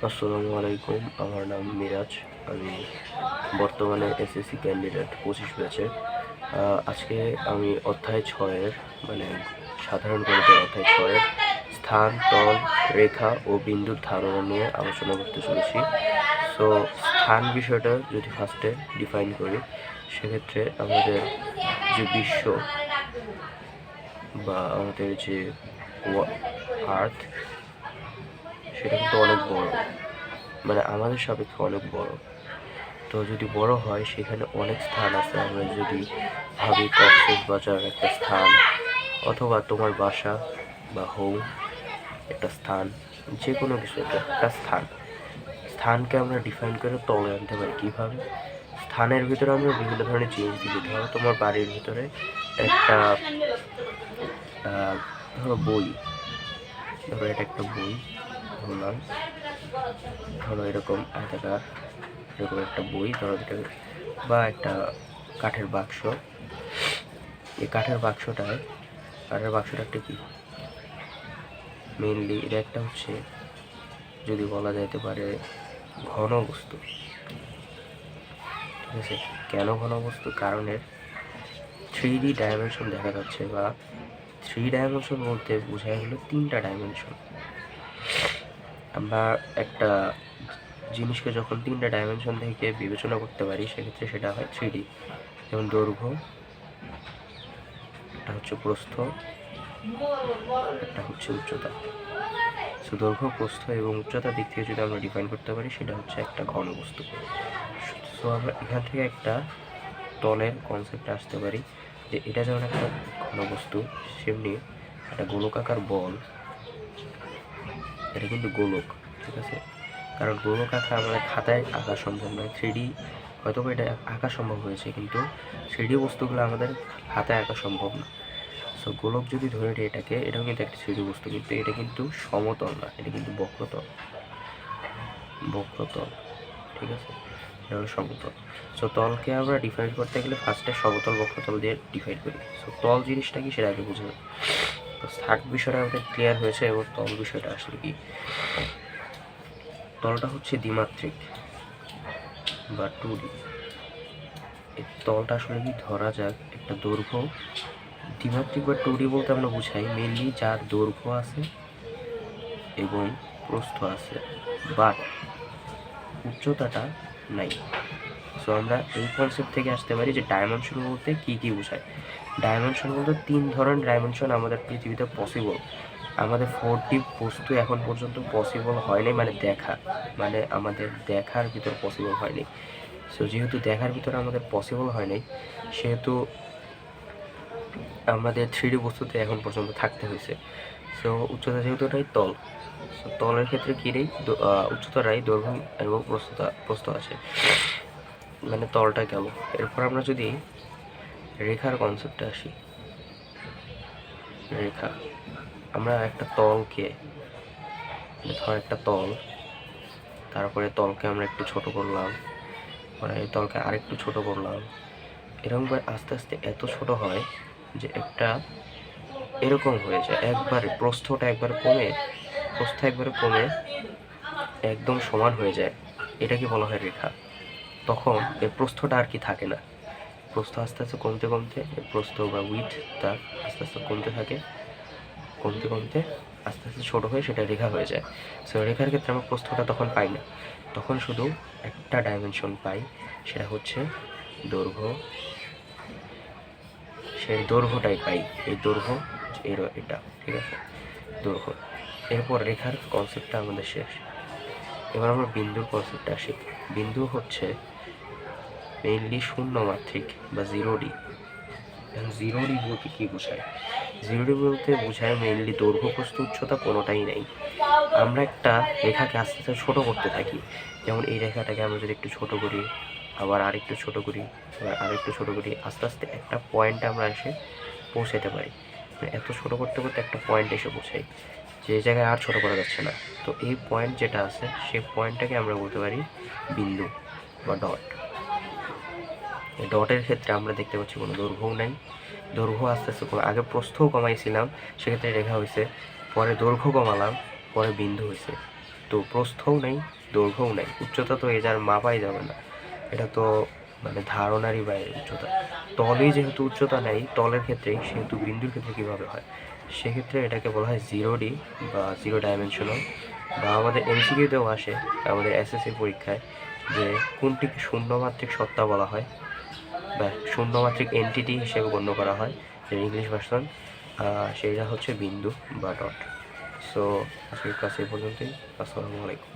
আসসালামু আলাইকুম। আমার নাম মিরাজ। আমি বর্তমানে এসএসসি ক্যান্ডিডেট 25 ব্যাচের। আজকে আমি অধ্যায় 6-এর মানে সাধারণ গণিতের অধ্যায় 6-এর স্থান, তল, রেখা ও বিন্দুর ধারণা নিয়ে আলোচনা করতে চলেছি। সো স্থান বিষয়টা যদি ফার্স্টে ডিফাইন করি, সেক্ষেত্রে আমাদের যে বিশ্ব বা আমাদের যে আর্থ, সেটা কিন্তু অনেক বড়, মানে আমাদের সাপেক্ষে অনেক বড়। তো যদি বড় হয়, সেখানে অনেক স্থান আছে। আমরা যদি ভাবি কক্সবাজার একটা স্থান, অথবা তোমার বাসা বা হোম একটা স্থান, যে কোনো কিছু একটা স্থান। স্থানকে আমরা ডিফাইন করে তলে আনতে পারি কীভাবে? স্থানের ভিতরে আমরা বিভিন্ন ধরনের জিনিস দিই। ধরো তোমার বাড়ির ভিতরে একটা ধরো বই, ধরো এটা একটা বই ধরলাম, ধরো এরকম আয়তাকার এরকম একটা বই ধরো, বা একটা কাঠের বাক্স। এই কাঠের বাক্সটা একটা কি, মেইনলি এটা একটা হচ্ছে, যদি বলা যাইতে পারে, ঘন বস্তু। ঠিক আছে, কেন ঘন বস্তু? কারণ এর 3D ডাইমেনশন দেখা যাচ্ছে, বা 3 ডাইমেনশন বলতে বোঝায় হলো 3টা ডাইমেনশন। আমরা একটা জিনিসকে যখন 3টা ডাইমেনশন থেকে বিবেচনা করতে পারি, সেক্ষেত্রে সেটা হয় 3D। যেমন দৈর্ঘ্য, একটা হচ্ছে প্রস্থ, একটা হচ্ছে উচ্চতা। সো দৈর্ঘ্য, প্রস্থ এবং উচ্চতার দিক থেকে যদি আমরা ডিফাইন করতে পারি, সেটা হচ্ছে একটা ঘনবস্তু। সো আমরা এখান থেকে একটা তলের কনসেপ্টে আসতে পারি, যে এটা যেমন একটা ঘনবস্তু, সেমনি একটা গোলকাকার বল, এটা কিন্তু গোলক। ঠিক আছে, কারণ গোলক আঁকা আমাদের খাতায় আঁকা সম্ভব নয়। 3D হয়তো এটা আঁকা সম্ভব হয়েছে, কিন্তু 3D বস্তুগুলো আমাদের হাতে আঁকা সম্ভব না। সো গোলক যদি ধরে নিই এটাকে, এটাও কিন্তু একটা 3D বস্তু, কিন্তু এটা কিন্তু সমতল না, এটা কিন্তু বক্রতল। ঠিক আছে, এটা হলো সমতল। সো তলকে আমরা ডিফাইন করতে গেলে ফার্স্টে সমতল বক্রতল দিয়ে ডিফাইন করি। সো তল জিনিসটা কি, সেটা আগে বুঝে। তো স্থান বিষয়টা আমাদের ক্লিয়ার হয়েছে, এবং তল বিষয়টা আসলে কি? তলটা হচ্ছে দ্বিমাত্রিক বা 2D। এই তলটা আসলে কি, ধরা যাক একটা দৈর্ঘ্য। দ্বিমাত্রিক বা 2D বলতে আমরা বুঝাই মেনলি যার দৈর্ঘ্য আছে এবং প্রস্থ আছে, বাট উচ্চতাটা নাই। সো আমরা এই কনসেপ্ট থেকে আসতে পারি যে ডাইমেনশন বলতে কী কী বোঝায়। ডাইমেনশন বলতে 3 ধরনের ডাইমেনশন আমাদের পৃথিবীতে পসিবল। আমাদের 4D বস্তু এখন পর্যন্ত পসিবল হয়নি, মানে আমাদের দেখার ভিতর পসিবল হয়নি। সো যেহেতু দেখার ভিতরে আমাদের পসিবল হয়নি, সেহেতু আমাদের 3D বস্তুতে এখন পর্যন্ত থাকতে হয়েছে। সো উচ্চতা যেহেতু এটাই তল, সো তলের ক্ষেত্রে কী নেই, উচ্চতাটাই দৈর্ঘ্য এবং প্রস্থ আছে, মানে তলটা গেল। এরপর আমরা যদি রেখার কনসেপ্টে আসি, রেখা, আমরা একটা তলকে, ধর একটা তল, তারপরে তলকে আমরা একটু ছোট করলাম, পরে এই তলকে আরেকটু ছোট করলাম, এরকম করে আস্তে আস্তে এত ছোট হয় যে একটা এরকম হয়ে যায়, একবারে প্রস্থ একবারে কমে একদম সমান হয়ে যায়। এটাকে বলা হয় রেখা। তখন এর প্রস্থটা আর কি থাকে না, প্রস্থ আস্তে আস্তে কমতে প্রস্থ বা উইথটা আস্তে আস্তে কমতে থাকে, কমতে আস্তে আস্তে ছোটো হয়ে সেটা রেখা হয়ে যায়। সো রেখার ক্ষেত্রে আমরা প্রস্থটা তখন পাই না, তখন শুধু একটা ডাইমেনশন পাই, সেটা হচ্ছে দৈর্ঘ্য। সেই দৈর্ঘ্যটাই পাই, এই দৈর্ঘ্য এটা। ঠিক আছে, দৈর্ঘ্য। এরপর রেখার কনসেপ্টটা আমাদের শেষ। এবার আমরা বিন্দুর কনসেপ্টে আসি। বিন্দু হচ্ছে মেইনলি শূন্য মাত্রিক বা 0D। 0D বলতে কী বোঝায়? 0D বলতে বোঝায় মেইনলি দৈর্ঘ্য, প্রস্থ, উচ্চতা কোনোটাই নেই। আমরা একটা রেখাকে আস্তে আস্তে ছোটো করতে থাকি। যেমন এই রেখাটাকে আমরা যদি একটু ছোটো করি, আবার আরেকটু ছোটো করি, আবার আরেকটু ছোটো করি, আস্তে আস্তে একটা পয়েন্টে আমরা এসে পৌঁছাতে পারি। এত ছোটো করতে একটা পয়েন্টে এসে পৌঁছাই, যে জায়গায় আর ছোটো করা যাচ্ছে না। তো এই পয়েন্ট যেটা আছে, সেই পয়েন্টটাকে আমরা বলতে পারি বিন্দু বা ডট। এই ডটের ক্ষেত্রে আমরা দেখতে পাচ্ছি কোনো দৈর্ঘ্যও নাই, দৈর্ঘ্য আস্তে আস্তে আগে প্রস্থও কমাইছিলাম, সেক্ষেত্রে রেখা হয়েছে, পরে দৈর্ঘ্য কমালাম, পরে বিন্দু হয়েছে। তো প্রস্থও নেই, দৈর্ঘ্যও নেই, উচ্চতা তো যার মাপাই যাবে না, এটা তো মানে ধারণারই বাইরে উচ্চতা। তলেই যেহেতু উচ্চতা নেই, তলের ক্ষেত্রেই সেহেতু বিন্দুর ক্ষেত্রে কীভাবে হয়, সেক্ষেত্রে এটাকে বলা হয় 0D বা 0 ডাইমেনশনাল, বা আমাদের এমসিকিউতেও আসে আমাদের এসএসসি পরীক্ষায় যে কোনটিকে শূন্যমাত্রিক সত্তা বলা হয় বা শূন্যমাত্রিক এন্টিটি হিসেবে গণ্য করা হয়, এর ইংলিশ ভার্সন সেটা হচ্ছে বিন্দু বা ডট। সো আজকের ক্লাস এই পর্যন্তই। আসসালামু আলাইকুম।